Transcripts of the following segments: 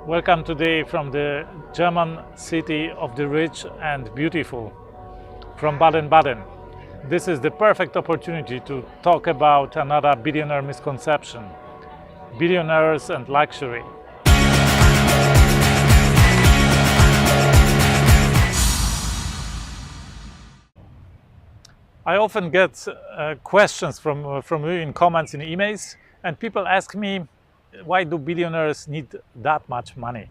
Welcome today from the German city of the rich and beautiful, from Baden Baden. This is the perfect opportunity to talk about another billionaire misconception: billionaires and luxury. I often get questions from you in comments, in emails, and people ask me, why do billionaires need that much money?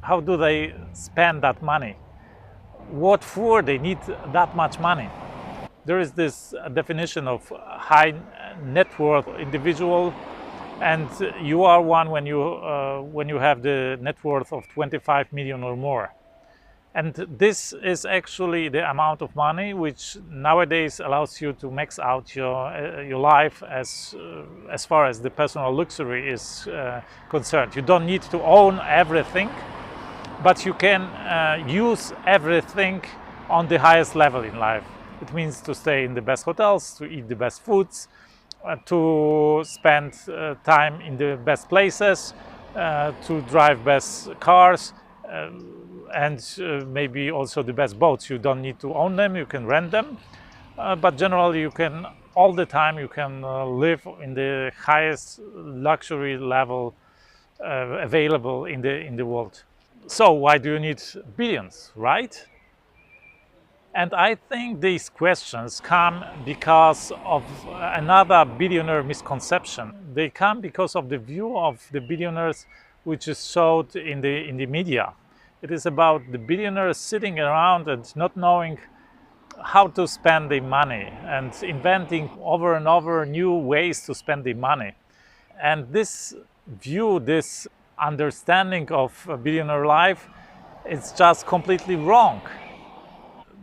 How do they spend that money? What for they need that much money? There is this definition of high net worth individual, and you are one when you have the net worth of 25 million or more. And this is actually the amount of money which nowadays allows you to max out your life as far as the personal luxury is concerned. You don't need to own everything, but you can use everything on the highest level in life. It means to stay in the best hotels, to eat the best foods, to spend time in the best places, to drive best cars, and maybe also the best boats. You don't need to own them, you can rent them, but generally you can, all the time you can live in the highest luxury level available in the world. So why do you need billions, right? And I think these questions come because of another billionaire misconception. They come because of the view of the billionaires which is showed in the media. It is about the billionaires sitting around and not knowing how to spend their money and inventing over and over new ways to spend the money. And this view, this understanding of a billionaire life, is just completely wrong.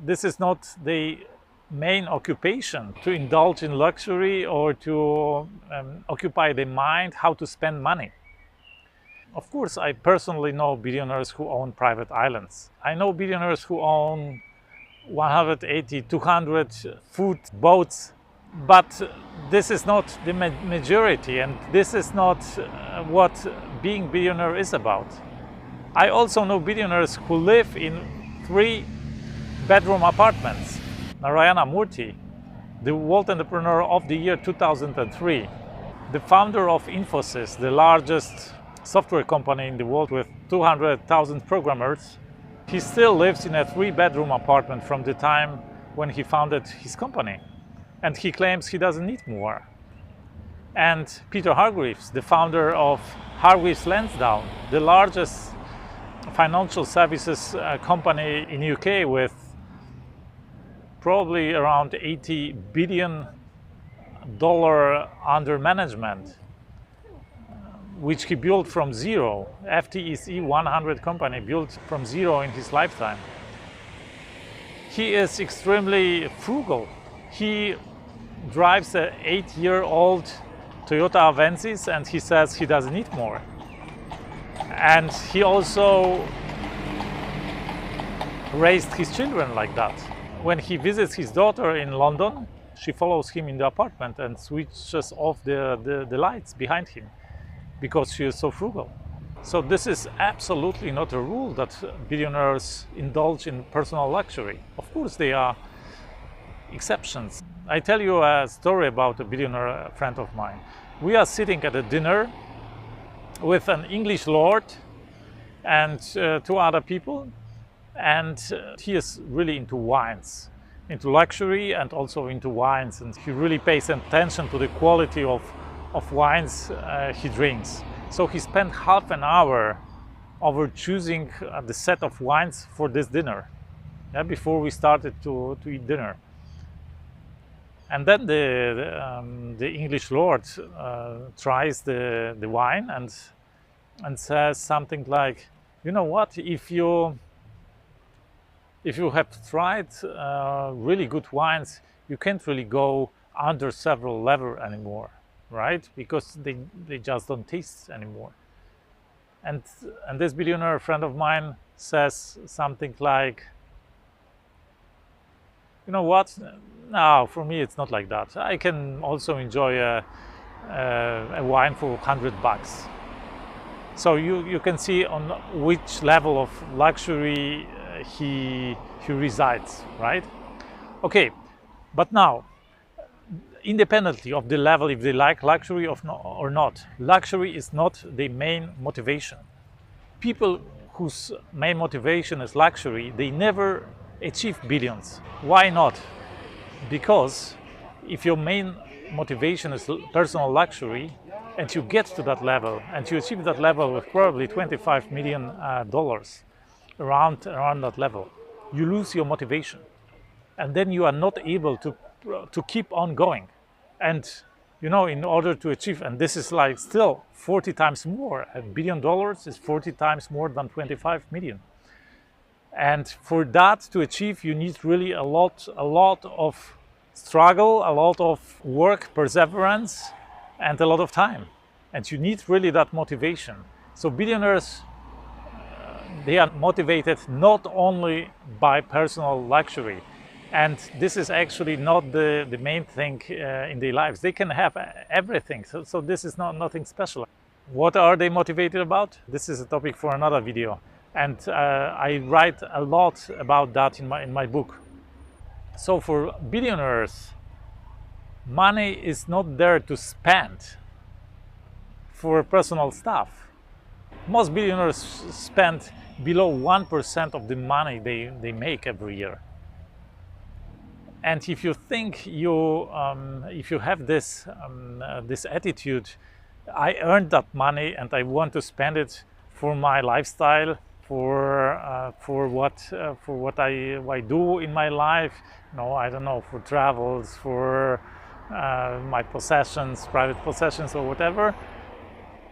This is not the main occupation, to indulge in luxury or to occupy the mind how to spend money. Of course, I personally know billionaires who own private islands. I know billionaires who own 180, 200 food boats, but this is not the majority, and this is not what being billionaire is about. I also know billionaires who live in 3-bedroom apartments. Narayana Murthy, the World Entrepreneur of the Year 2003, the founder of Infosys, the largest software company in the world with 200,000 programmers, he still lives in a 3-bedroom apartment from the time when he founded his company. And he claims he doesn't need more. And Peter Hargreaves, the founder of Hargreaves Lansdown, the largest financial services company in UK with probably around $80 billion under management, which he built from zero. FTSE 100 company built from zero in his lifetime. He is extremely frugal. He drives an 8-year-old Toyota Avensis and he says he doesn't need more. And he also raised his children like that. When he visits his daughter in London, she follows him in the apartment and switches off the lights behind him, because she is so frugal. So this is absolutely not a rule that billionaires indulge in personal luxury. Of course, there are exceptions. I tell you a story about a billionaire friend of mine. We are sitting at a dinner with an English lord and 2 other people, and he is really into wines, into luxury and also into wines, and he really pays attention to the quality of wines he drinks. So he spent half an hour over choosing the set of wines for this dinner, before we started to eat dinner. And then the English lord tries the wine and says something like, you know what, if you have tried really good wines, you can't really go under several levels anymore, right? Because they just don't taste anymore. And this billionaire friend of mine says something like, you know what, no, for me it's not like that. I can also enjoy a wine for $100. So you can see on which level of luxury he resides, right? Okay, but now, independently of the level, if they like luxury or not, luxury is not the main motivation. People whose main motivation is luxury, they never achieve billions. Why not? Because if your main motivation is personal luxury, and you get to that level, and you achieve that level with probably $25 million around that level, you lose your motivation, and then you are not able to keep on going. And you know, in order to achieve, and this is like still 40 times more, $1 billion is 40 times more than 25 million. And for that to achieve, you need really a lot of struggle, a lot of work, perseverance, and a lot of time. And you need really that motivation. So billionaires, they are motivated not only by personal luxury. And this is actually not the main thing in their lives. They can have everything. So this is nothing special. What are they motivated about? This is a topic for another video. And I write a lot about that in my book. So for billionaires, money is not there to spend for personal stuff. Most billionaires spend below 1% of the money they make every year. And if you think if you have this attitude, I earned that money and I want to spend it for my lifestyle, for what I do in my life. No, I don't know, for travels, for my possessions, private possessions, or whatever.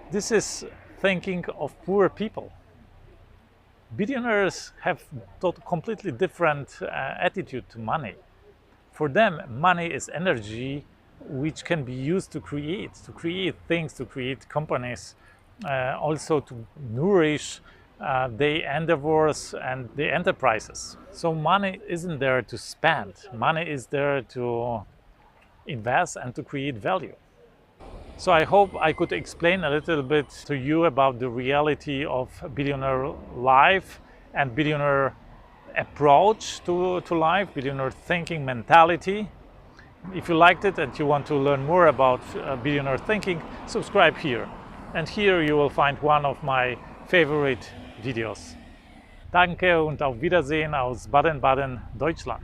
This is thinking of poor people. Billionaires have completely different attitude to money. For them, money is energy which can be used to create things, to create companies, also to nourish their endeavors and their enterprises. So money isn't there to spend. Money is there to invest and to create value. So I hope I could explain a little bit to you about the reality of billionaire life and billionaire approach to life, billionaire thinking mentality. If you liked it and you want to learn more about billionaire thinking, subscribe here. And here you will find one of my favorite videos. Danke und auf Wiedersehen aus Baden Baden, Deutschland.